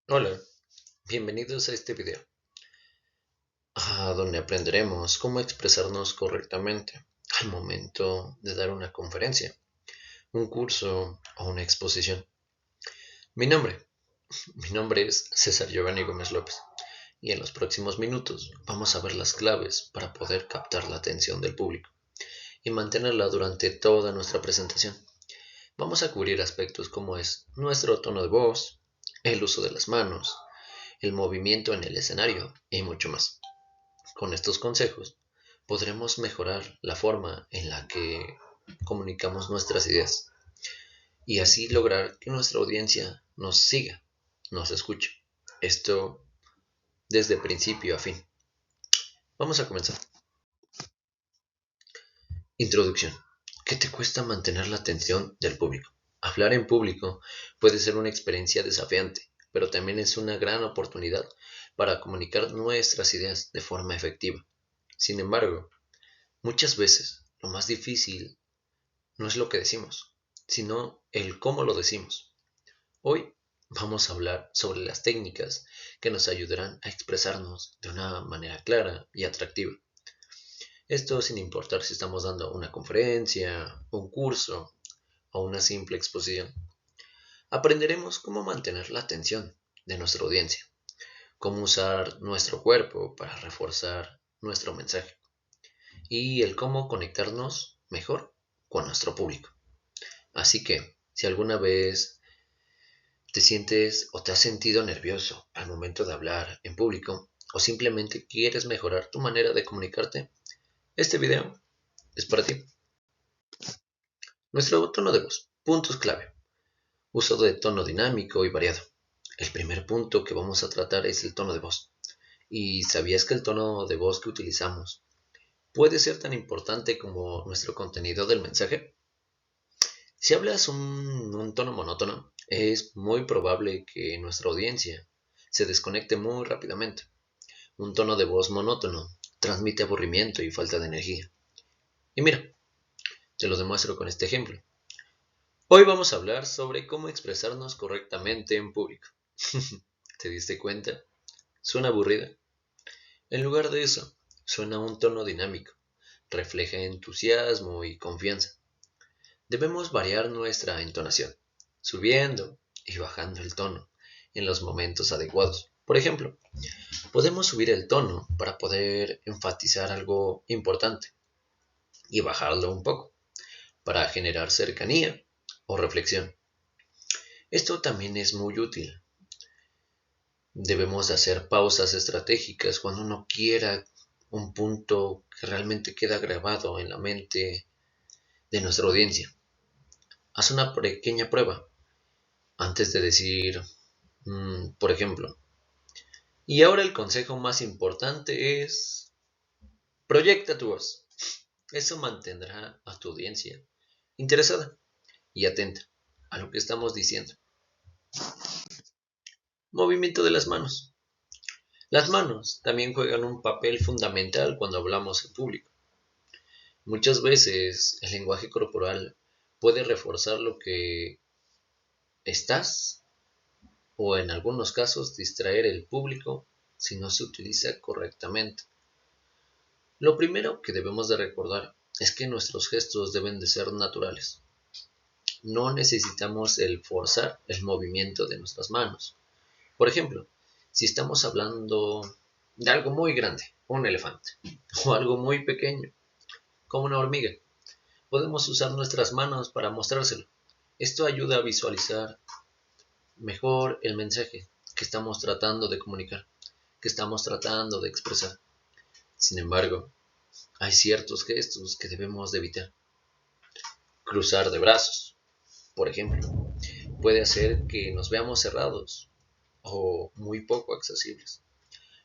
Hola, bienvenidos a este video, donde aprenderemos cómo expresarnos correctamente al momento de dar una conferencia, un curso o una exposición. Mi nombre, mi nombre es César Giovanni Gómez López y en los próximos minutos vamos a ver las claves para poder captar la atención del público y mantenerla durante toda nuestra presentación. Vamos a cubrir aspectos como es nuestro tono de voz, el uso de las manos, el movimiento en el escenario y mucho más. Con estos consejos podremos mejorar la forma en la que comunicamos nuestras ideas y así lograr que nuestra audiencia nos siga, nos escuche. Esto desde principio a fin. Vamos a comenzar. Introducción. ¿Qué te cuesta mantener la atención del público? Hablar en público puede ser una experiencia desafiante, pero también es una gran oportunidad para comunicar nuestras ideas de forma efectiva. Sin embargo, muchas veces lo más difícil no es lo que decimos, sino el cómo lo decimos. Hoy vamos a hablar sobre las técnicas que nos ayudarán a expresarnos de una manera clara y atractiva. Esto sin importar si estamos dando una conferencia, un curso o una simple exposición. Aprenderemos cómo mantener la atención de nuestra audiencia, cómo usar nuestro cuerpo para reforzar nuestro mensaje y el cómo conectarnos mejor con nuestro público. Así que, si alguna vez te sientes o te has sentido nervioso al momento de hablar en público o simplemente quieres mejorar tu manera de comunicarte, este video es para ti. Nuestro tono de voz. Puntos clave. Uso de tono dinámico y variado. El primer punto que vamos a tratar es el tono de voz. ¿Y sabías que el tono de voz que utilizamos puede ser tan importante como nuestro contenido del mensaje? Si hablas un tono monótono, es muy probable que nuestra audiencia se desconecte muy rápidamente. Un tono de voz monótono transmite aburrimiento y falta de energía. Y mira, te lo demuestro con este ejemplo. Hoy vamos a hablar sobre cómo expresarnos correctamente en público. ¿Te diste cuenta? ¿Suena aburrida? En lugar de eso, suena un tono dinámico. Refleja entusiasmo y confianza. Debemos variar nuestra entonación, subiendo y bajando el tono en los momentos adecuados. Por ejemplo, podemos subir el tono para poder enfatizar algo importante y bajarlo un poco para generar cercanía o reflexión. Esto también es muy útil. Debemos de hacer pausas estratégicas cuando uno quiera un punto que realmente queda grabado en la mente de nuestra audiencia. Haz una pequeña prueba antes de decir, por ejemplo, y ahora el consejo más importante es, proyecta tu voz. Eso mantendrá a tu audiencia interesada y atenta a lo que estamos diciendo. Movimiento de las manos. Las manos también juegan un papel fundamental cuando hablamos en público. Muchas veces el lenguaje corporal puede reforzar lo que estás o en algunos casos distraer el público si no se utiliza correctamente. Lo primero que debemos de recordar es que nuestros gestos deben de ser naturales. No necesitamos el forzar el movimiento de nuestras manos. Por ejemplo, si estamos hablando de algo muy grande, un elefante, o algo muy pequeño, como una hormiga, podemos usar nuestras manos para mostrárselo. Esto ayuda a visualizar mejor el mensaje que estamos tratando de comunicar, que estamos tratando de expresar. Sin embargo, hay ciertos gestos que debemos de evitar. Cruzar de brazos, por ejemplo, puede hacer que nos veamos cerrados o muy poco accesibles.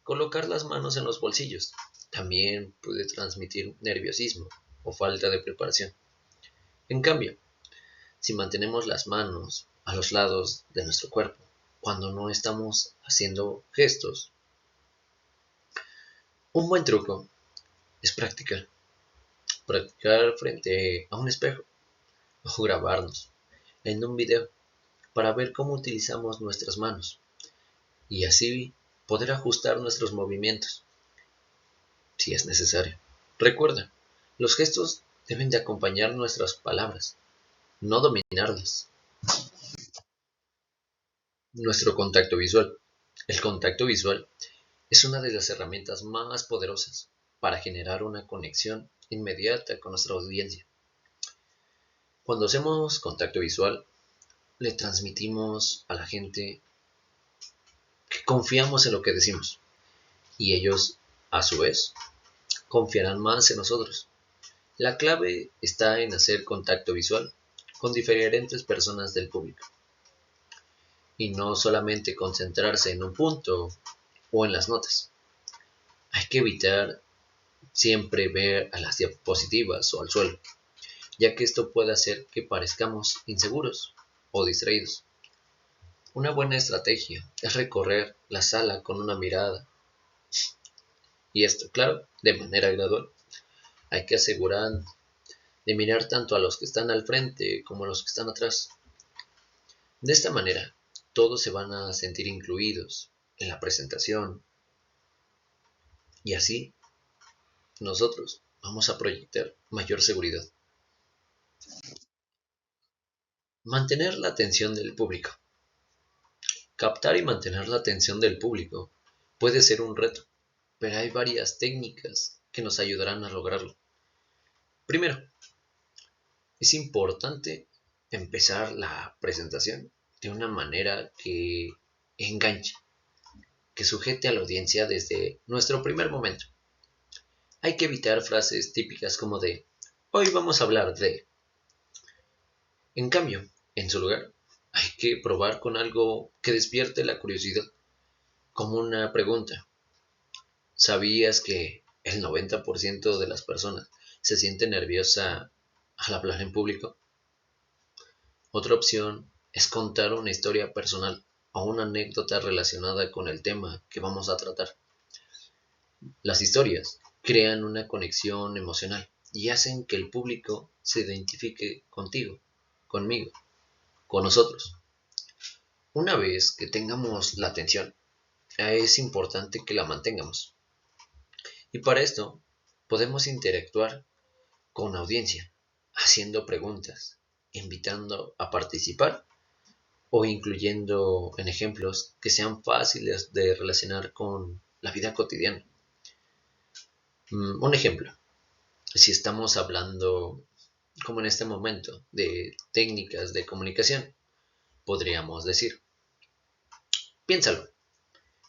Colocar las manos en los bolsillos también puede transmitir nerviosismo o falta de preparación. En cambio, si mantenemos las manos a los lados de nuestro cuerpo cuando no estamos haciendo gestos, un buen truco es practicar frente a un espejo o grabarnos en un video para ver cómo utilizamos nuestras manos. y así poder ajustar nuestros movimientos si es necesario. Recuerda, los gestos deben de acompañar nuestras palabras, no dominarlas. Nuestro contacto visual. El contacto visual es una de las herramientas más poderosas para generar una conexión inmediata con nuestra audiencia. Cuando hacemos contacto visual, le transmitimos a la gente que confiamos en lo que decimos y ellos, a su vez, confiarán más en nosotros. La clave está en hacer contacto visual con diferentes personas del público y no solamente concentrarse en un punto o en las notas. Hay que evitar siempre ver a las diapositivas o al suelo, ya que esto puede hacer que parezcamos inseguros o distraídos. Una buena estrategia es recorrer la sala con una mirada, y esto, claro, de manera gradual. Hay que asegurar de mirar tanto a los que están al frente como a los que están atrás. De esta manera, todos se van a sentir incluidos en la presentación y así nosotros vamos a proyectar mayor seguridad. Mantener la atención del público. Captar y mantener la atención del público puede ser un reto, pero hay varias técnicas que nos ayudarán a lograrlo. Primero, es importante empezar la presentación de una manera que enganche, que sujete a la audiencia desde nuestro primer momento. Hay que evitar frases típicas como de hoy vamos a hablar de. En cambio, en su lugar, hay que probar con algo que despierte la curiosidad, como una pregunta. ¿Sabías que el 90% de las personas se siente nerviosa al hablar en público? Otra opción es contar una historia personal o una anécdota relacionada con el tema que vamos a tratar. Las historias crean una conexión emocional y hacen que el público se identifique contigo, conmigo, con nosotros. Una vez que tengamos la atención, es importante que la mantengamos. Y para esto podemos interactuar con la audiencia, haciendo preguntas, invitando a participar o incluyendo en ejemplos que sean fáciles de relacionar con la vida cotidiana. Un ejemplo, si estamos hablando, como en este momento, de técnicas de comunicación, podríamos decir, piénsalo,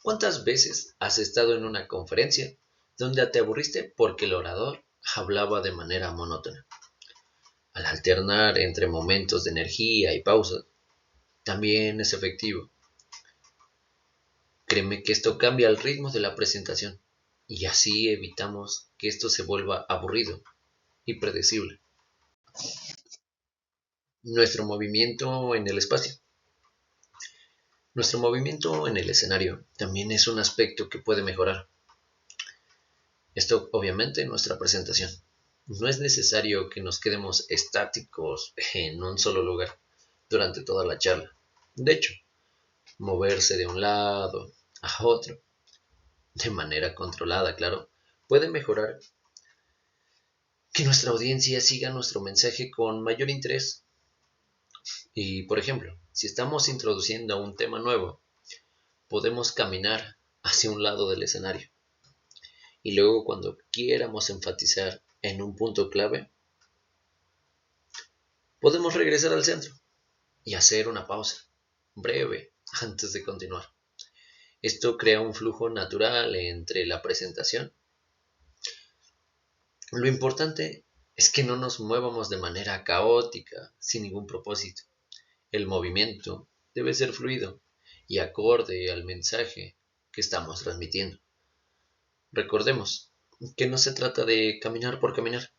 ¿cuántas veces has estado en una conferencia donde te aburriste porque el orador hablaba de manera monótona? Al alternar entre momentos de energía y pausas, también es efectivo. Créeme que esto cambia el ritmo de la presentación y así evitamos que esto se vuelva aburrido y predecible. Nuestro movimiento en el espacio. Nuestro movimiento en el escenario también es un aspecto que puede mejorar. Esto obviamente en nuestra presentación. No es necesario que nos quedemos estáticos en un solo lugar durante toda la charla. De hecho, moverse de un lado a otro, de manera controlada, claro, puede mejorar que nuestra audiencia siga nuestro mensaje con mayor interés. Y, por ejemplo, si estamos introduciendo un tema nuevo, podemos caminar hacia un lado del escenario. Y luego cuando quieramos enfatizar en un punto clave, podemos regresar al centro y hacer una pausa breve antes de continuar. Esto crea un flujo natural entre la presentación. Lo importante es que no nos muevamos de manera caótica, sin ningún propósito. El movimiento debe ser fluido y acorde al mensaje que estamos transmitiendo. Recordemos que no se trata de caminar por caminar,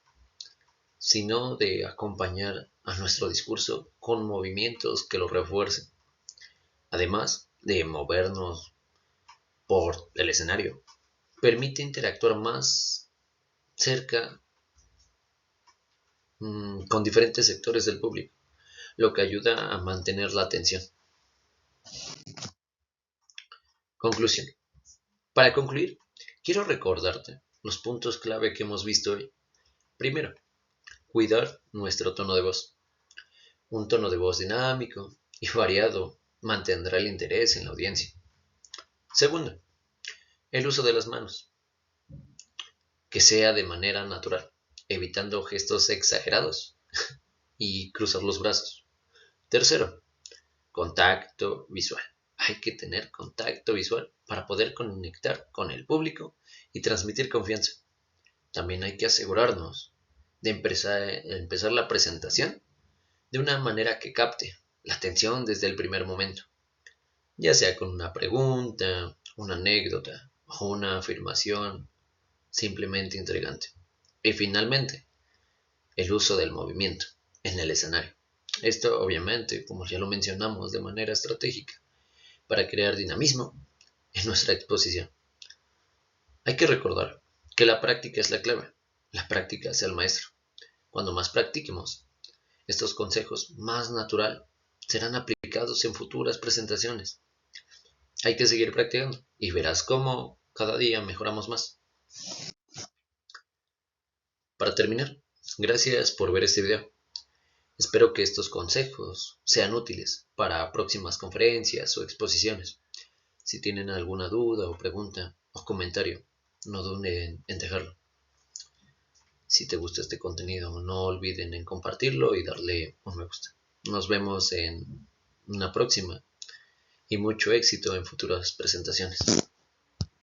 sino de acompañar a nuestro discurso con movimientos que lo refuercen, además de movernos por el escenario. Permite interactuar más cerca con diferentes sectores del público, lo que ayuda a mantener la atención. Conclusión. Para concluir, quiero recordarte los puntos clave que hemos visto hoy. Primero, cuidar nuestro tono de voz. Un tono de voz dinámico y variado mantendrá el interés en la audiencia. Segundo, el uso de las manos, que sea de manera natural, evitando gestos exagerados y cruzar los brazos. Tercero, contacto visual. Hay que tener contacto visual para poder conectar con el público y transmitir confianza. También hay que asegurarnos de empezar la presentación de una manera que capte la atención desde el primer momento, ya sea con una pregunta, una anécdota o una afirmación simplemente intrigante. Y finalmente, el uso del movimiento en el escenario. Esto obviamente, como ya lo mencionamos, de manera estratégica, para crear dinamismo en nuestra exposición. Hay que recordar que la práctica es la clave, la práctica es el maestro. Cuando más practiquemos estos consejos, más natural serán aplicados en futuras presentaciones. Hay que seguir practicando y verás cómo cada día mejoramos más. Para terminar, gracias por ver este video. Espero que estos consejos sean útiles para próximas conferencias o exposiciones. Si tienen alguna duda o pregunta o comentario, no duden en dejarlo. Si te gusta este contenido, no olviden en compartirlo y darle un me gusta. Nos vemos en una próxima y mucho éxito en futuras presentaciones.